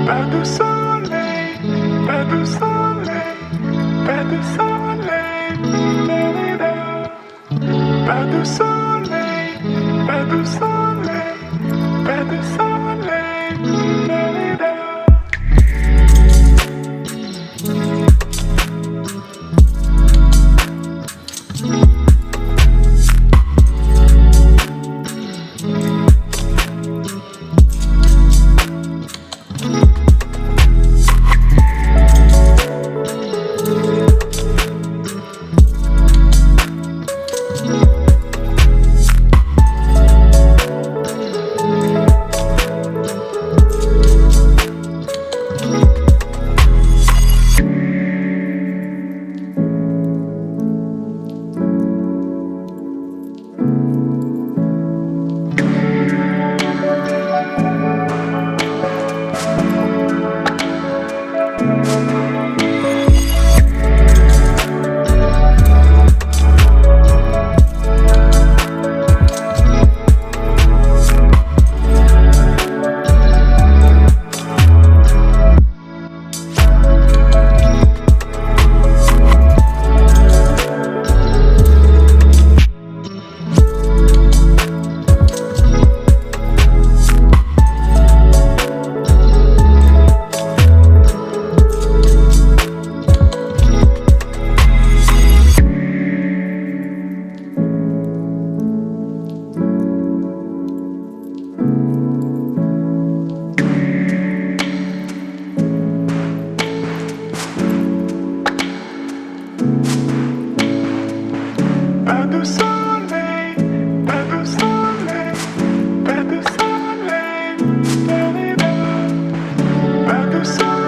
Pas de soleil, pas de soleil, pas de soleil, da-da-da. Pas de soleil, pas de soleil, pas de soleil, da-da-da. Pas de soleil, pas de soleil, pas de soleil, da-da-da. Pas de soleil.